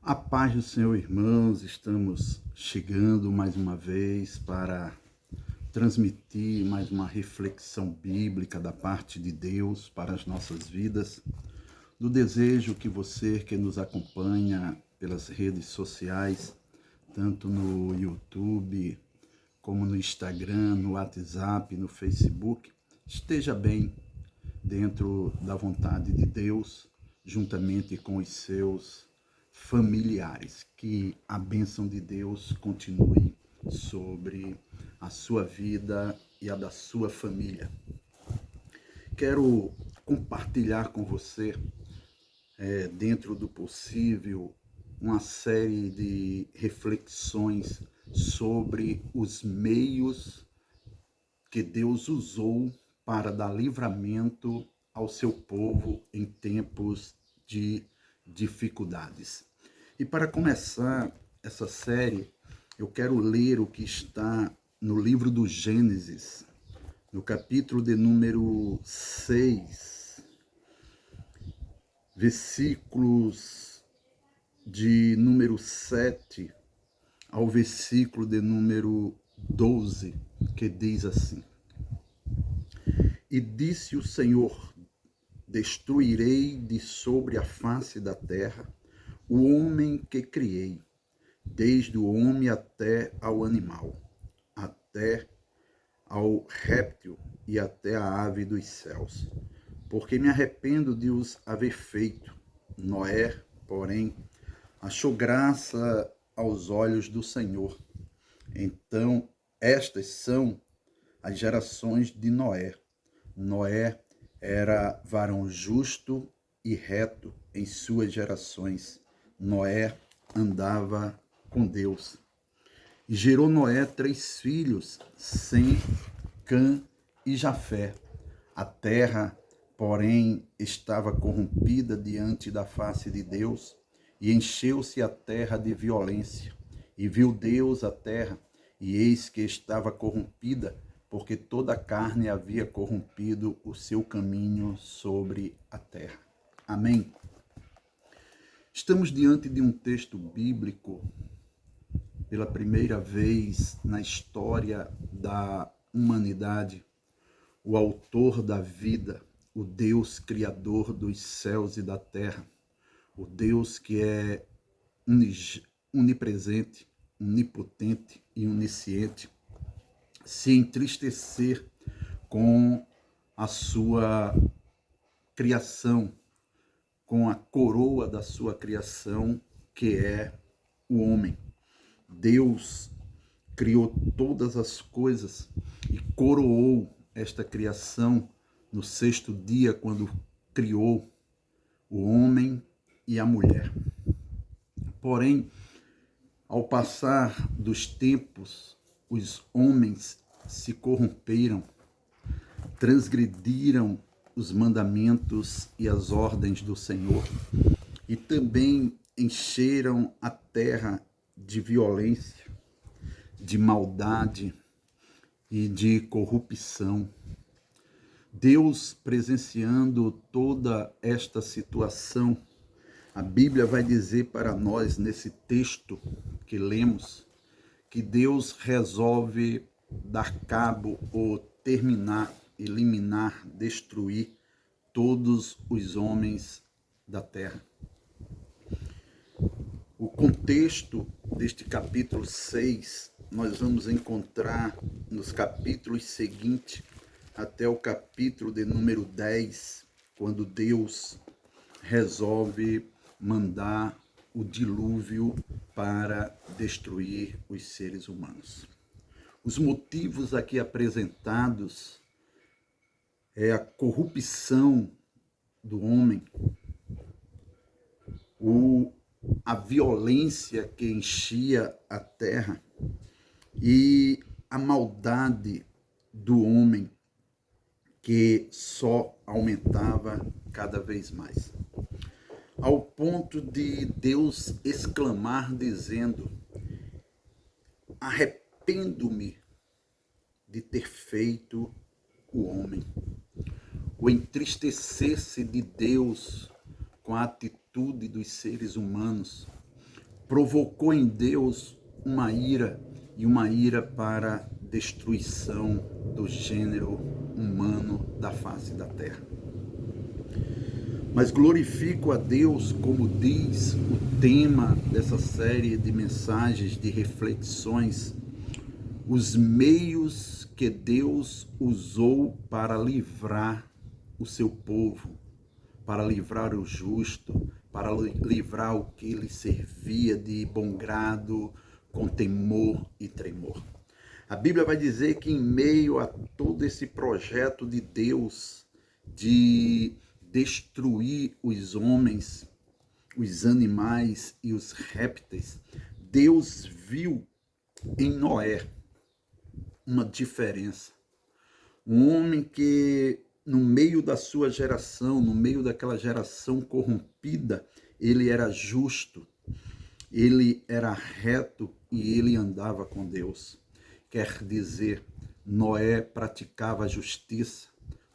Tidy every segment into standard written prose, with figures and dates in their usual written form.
A paz do Senhor, irmãos, estamos chegando mais uma vez para transmitir mais uma reflexão bíblica da parte de Deus para as nossas vidas. Do desejo que você que nos acompanha pelas redes sociais, tanto no YouTube, como no Instagram, no WhatsApp, no Facebook, esteja bem dentro da vontade de Deus, juntamente com os seus familiares. Que a bênção de Deus continue sobre a sua vida e a da sua família. Quero compartilhar com você, dentro do possível, uma série de reflexões sobre os meios que Deus usou para dar livramento ao seu povo em tempos de dificuldades. E para começar essa série, eu quero ler o que está no livro do Gênesis, no capítulo de número 6, versículos de número 7 ao versículo de número 12, que diz assim: E disse o Senhor: Destruirei de sobre a face da terra o homem que criei, desde o homem até ao animal, até ao réptil e até a ave dos céus, porque me arrependo de os haver feito. Noé, porém, achou graça aos olhos do Senhor. Então, estas são as gerações de Noé. Noé era varão justo e reto em suas gerações. Noé andava com Deus. E gerou Noé 3 filhos, Sem, Cã e Jafé. A terra, porém, estava corrompida diante da face de Deus, e encheu-se a terra de violência. E viu Deus a terra, e eis que estava corrompida, porque toda a carne havia corrompido o seu caminho sobre a terra. Amém? Estamos diante de um texto bíblico, pela primeira vez na história da humanidade. O autor da vida, o Deus criador dos céus e da terra, o Deus que é onipresente, onipotente e onisciente, se entristecer com a sua criação, com a coroa da sua criação, que é o homem. Deus criou todas as coisas e coroou esta criação no 6º dia, quando criou o homem e a mulher. Porém, ao passar dos tempos, os homens se corromperam, transgrediram os mandamentos e as ordens do Senhor, e também encheram a terra de violência, de maldade e de corrupção. Deus, presenciando toda esta situação, a Bíblia vai dizer para nós, nesse texto que lemos, que Deus resolve dar cabo ou terminar, eliminar, destruir todos os homens da terra. O contexto deste capítulo 6, nós vamos encontrar nos capítulos seguintes, até o capítulo de número 10, quando Deus resolve mandar o dilúvio para destruir os seres humanos. Os motivos aqui apresentados é a corrupção do homem, a violência que enchia a terra e a maldade do homem, que só aumentava cada vez mais, ao ponto de Deus exclamar dizendo: arrependo-me de ter feito o homem. O entristecer-se de Deus com a atitude dos seres humanos, provocou em Deus uma ira, e uma ira para destruição do gênero humano da face da terra. Mas glorifico a Deus, como diz o tema dessa série de mensagens, de reflexões, os meios que Deus usou para livrar o seu povo, para livrar o justo, para livrar o que lhe servia de bom grado, com temor e tremor. A Bíblia vai dizer que em meio a todo esse projeto de Deus de destruir os homens, os animais e os répteis, Deus viu em Noé uma diferença. Um homem que, no meio da sua geração, no meio daquela geração corrompida, ele era justo, ele era reto e ele andava com Deus. Quer dizer, Noé praticava a justiça,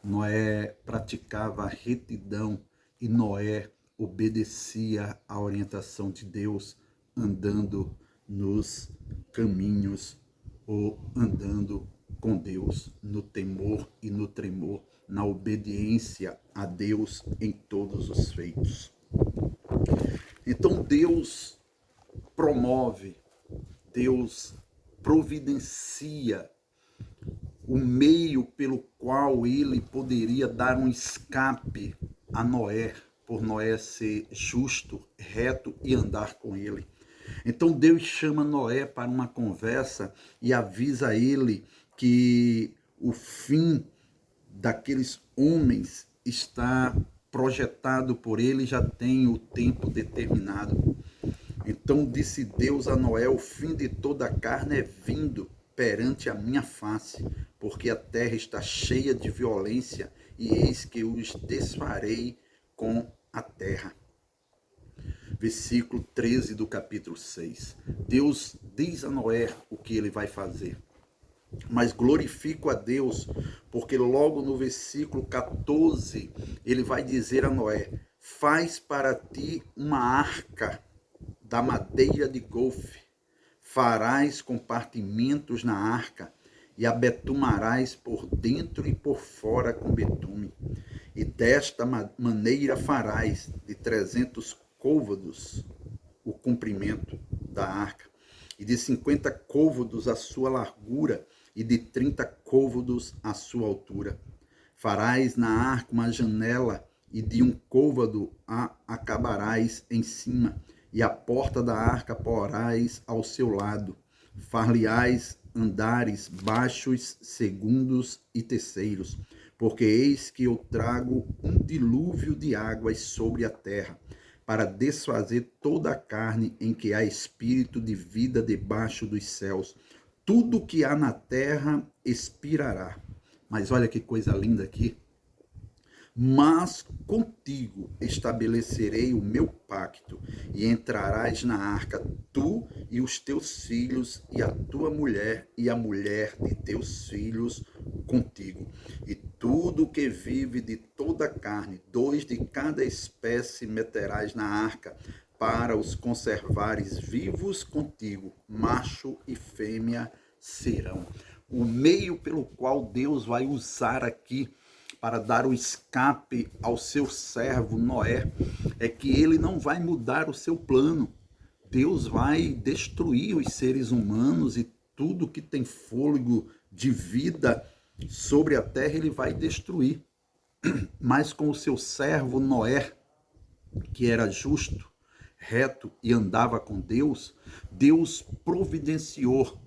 Noé praticava a retidão e Noé obedecia à orientação de Deus, andando nos caminhos ou andando com Deus no temor e no tremor, na obediência a Deus em todos os feitos. Então Deus promove, Deus providencia o meio pelo qual ele poderia dar um escape a Noé, por Noé ser justo, reto e andar com ele. Então Deus chama Noé para uma conversa e avisa ele que o fim daqueles homens está projetado por ele, já tem o tempo determinado. Então disse Deus a Noé: o fim de toda a carne é vindo perante a minha face, porque a terra está cheia de violência, e eis que os desfarei com a terra. Versículo 13 do capítulo 6. Deus diz a Noé o que ele vai fazer. Mas glorifico a Deus, porque logo no versículo 14, ele vai dizer a Noé: faz para ti uma arca da madeira de golfe, farás compartimentos na arca, e a betumarás por dentro e por fora com betume. E desta maneira farás de 300 côvados o comprimento da arca, e de 50 côvados a sua largura, e de 30 côvados a sua altura. Farás na arca uma janela, e de 1 côvado a acabarás em cima, e a porta da arca porás ao seu lado. Far-lhe-ás andares baixos, segundos e terceiros, porque eis que eu trago um dilúvio de águas sobre a terra, para desfazer toda a carne em que há espírito de vida debaixo dos céus. Tudo que há na terra expirará. Mas olha que coisa linda aqui. Mas contigo estabelecerei o meu pacto, e entrarás na arca, tu e os teus filhos, e a tua mulher, e a mulher de teus filhos contigo. E tudo que vive de toda a carne, 2 de cada espécie meterás na arca, para os conservares vivos contigo, macho e fêmea serão. O meio pelo qual Deus vai usar aqui para dar o escape ao seu servo Noé, é que ele não vai mudar o seu plano. Deus vai destruir os seres humanos e tudo que tem fôlego de vida sobre a terra, ele vai destruir. Mas com o seu servo Noé, que era justo, reto e andava com Deus, Deus providenciou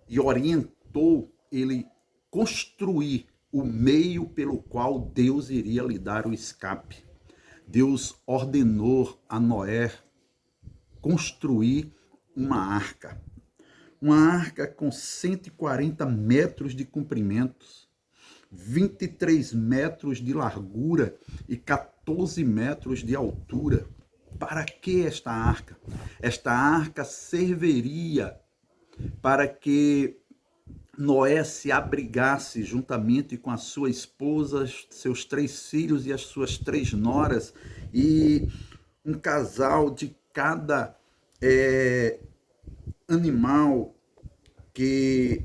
e orientou ele construir o meio pelo qual Deus iria lhe dar o escape. Deus ordenou a Noé construir uma arca com 140 metros de comprimento, 23 metros de largura e 14 metros de altura. Para que esta arca? Esta arca serviria para que Noé se abrigasse juntamente com a sua esposa, seus 3 filhos e as suas 3 noras, e um casal de cada animal que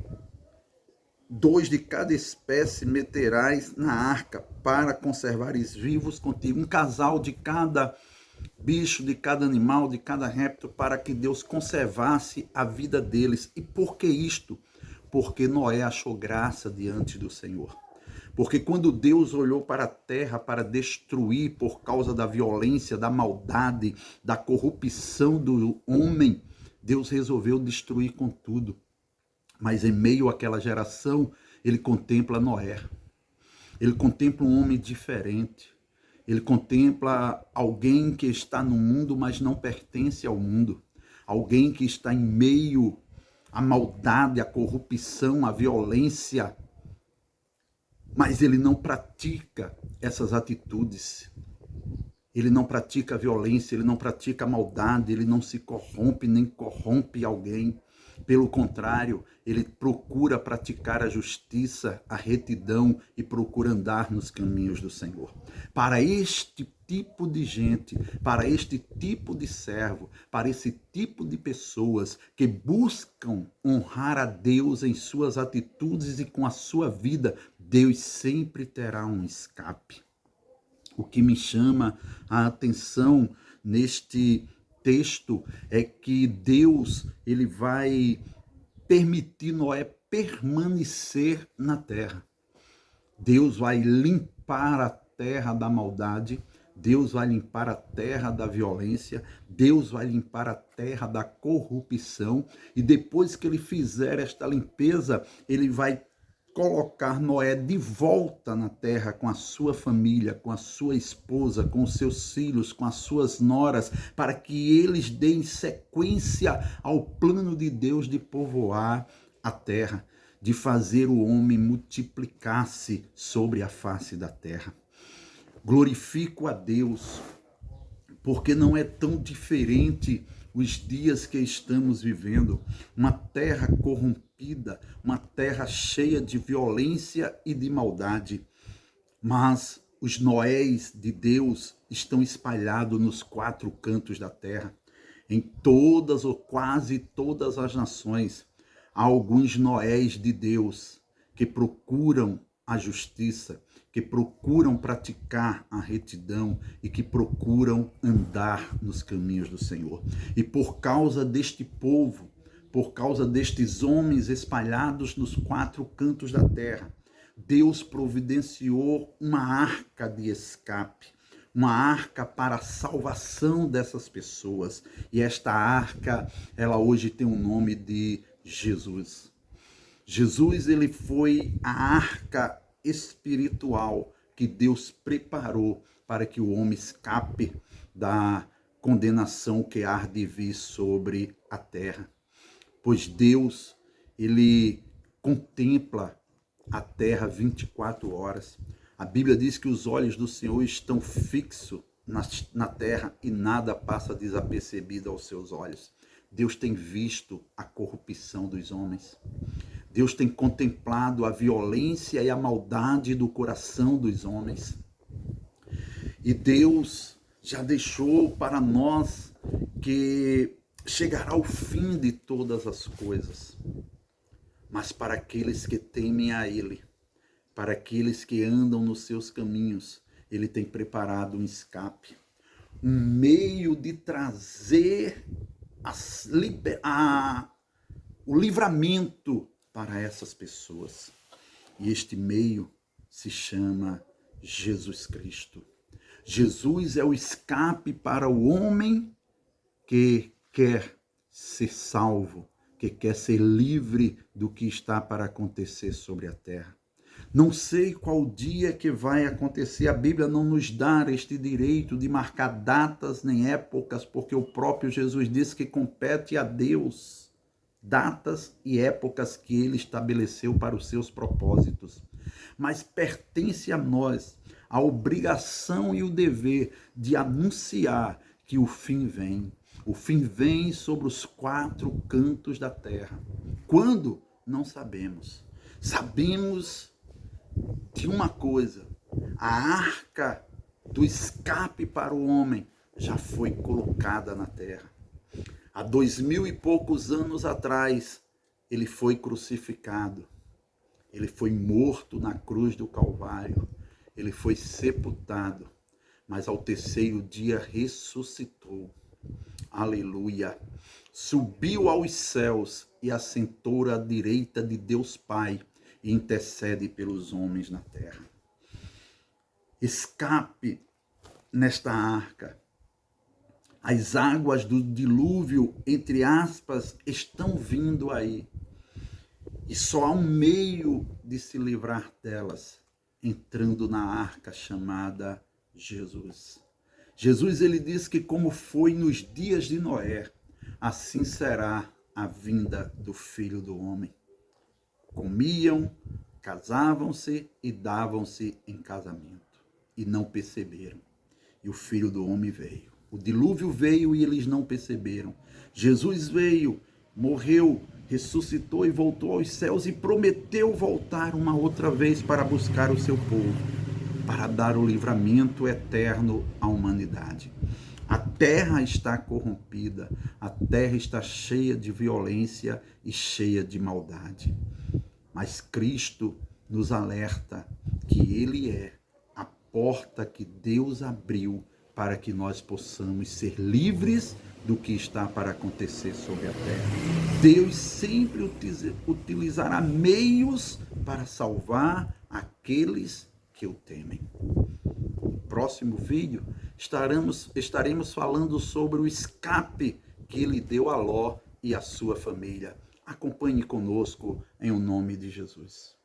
2 de cada espécie meterás na arca para conservares vivos contigo. Um casal de cada bicho, de cada animal, de cada réptil, para que Deus conservasse a vida deles. E por que isto? Porque Noé achou graça diante do Senhor. Porque quando Deus olhou para a terra para destruir por causa da violência, da maldade, da corrupção do homem, Deus resolveu destruir com tudo. Mas em meio àquela geração, ele contempla Noé. Ele contempla um homem diferente. Ele contempla alguém que está no mundo, mas não pertence ao mundo. Alguém que está em meio à maldade, à corrupção, à violência. Mas ele não pratica essas atitudes. Ele não pratica a violência, ele não pratica a maldade, ele não se corrompe, nem corrompe alguém. Pelo contrário, ele procura praticar a justiça, a retidão e procura andar nos caminhos do Senhor. Para este tipo de gente, para este tipo de servo, para esse tipo de pessoas que buscam honrar a Deus em suas atitudes e com a sua vida, Deus sempre terá um escape. O que me chama a atenção neste texto é que Deus, ele vai permitir Noé permanecer na terra. Deus vai limpar a terra da maldade, Deus vai limpar a terra da violência, Deus vai limpar a terra da corrupção, e depois que ele fizer esta limpeza, ele vai colocar Noé de volta na terra com a sua família, com a sua esposa, com os seus filhos, com as suas noras, para que eles deem sequência ao plano de Deus de povoar a terra, de fazer o homem multiplicar-se sobre a face da terra. Glorifico a Deus, porque não é tão diferente os dias que estamos vivendo. Uma terra corrompida, uma terra cheia de violência e de maldade. Mas os Noés de Deus estão espalhados nos 4 cantos da terra. Em todas ou quase todas as nações, há alguns Noés de Deus que procuram a justiça, que procuram praticar a retidão e que procuram andar nos caminhos do Senhor. E por causa deste povo, por causa destes homens espalhados nos 4 cantos da terra, Deus providenciou uma arca de escape, uma arca para a salvação dessas pessoas. E esta arca, ela hoje tem o nome de Jesus. Jesus, ele foi a arca espiritual que Deus preparou para que o homem escape da condenação que há de vir sobre a terra. Pois Deus, ele contempla a terra 24 horas. A Bíblia diz que os olhos do Senhor estão fixos na terra e nada passa desapercebido aos seus olhos. Deus tem visto a corrupção dos homens. Deus tem contemplado a violência e a maldade do coração dos homens. E Deus já deixou para nós que chegará o fim de todas as coisas. Mas para aqueles que temem a Ele, para aqueles que andam nos seus caminhos, Ele tem preparado um escape, um meio de trazer o livramento para essas pessoas. E este meio se chama Jesus Cristo. Jesus é o escape para o homem que quer ser salvo, que quer ser livre do que está para acontecer sobre a terra. Não sei qual dia que vai acontecer, a Bíblia não nos dá este direito de marcar datas nem épocas, porque o próprio Jesus disse que compete a Deus datas e épocas que ele estabeleceu para os seus propósitos. Mas pertence a nós a obrigação e o dever de anunciar que o fim vem. O fim vem sobre os 4 cantos da terra. Quando? Não sabemos. Sabemos de uma coisa: a arca do escape para o homem já foi colocada na terra. Há 2000 e poucos anos atrás, ele foi crucificado. Ele foi morto na cruz do Calvário. Ele foi sepultado. Mas ao terceiro dia ressuscitou. Aleluia. Subiu aos céus e assentou à direita de Deus Pai e intercede pelos homens na terra. Escape nesta arca. As águas do dilúvio, entre aspas, estão vindo aí. E só há um meio de se livrar delas, entrando na arca chamada Jesus. Jesus, ele diz que como foi nos dias de Noé, assim será a vinda do Filho do Homem. Comiam, casavam-se e davam-se em casamento. E não perceberam. E o Filho do Homem veio. O dilúvio veio e eles não perceberam. Jesus veio, morreu, ressuscitou e voltou aos céus e prometeu voltar uma outra vez para buscar o seu povo, para dar o livramento eterno à humanidade. A terra está corrompida, a terra está cheia de violência e cheia de maldade. Mas Cristo nos alerta que Ele é a porta que Deus abriu para que nós possamos ser livres do que está para acontecer sobre a terra. Deus sempre utilizará meios para salvar aqueles que o temem. No próximo vídeo estaremos falando sobre o escape que ele deu a Ló e a sua família. Acompanhe conosco em o nome de Jesus.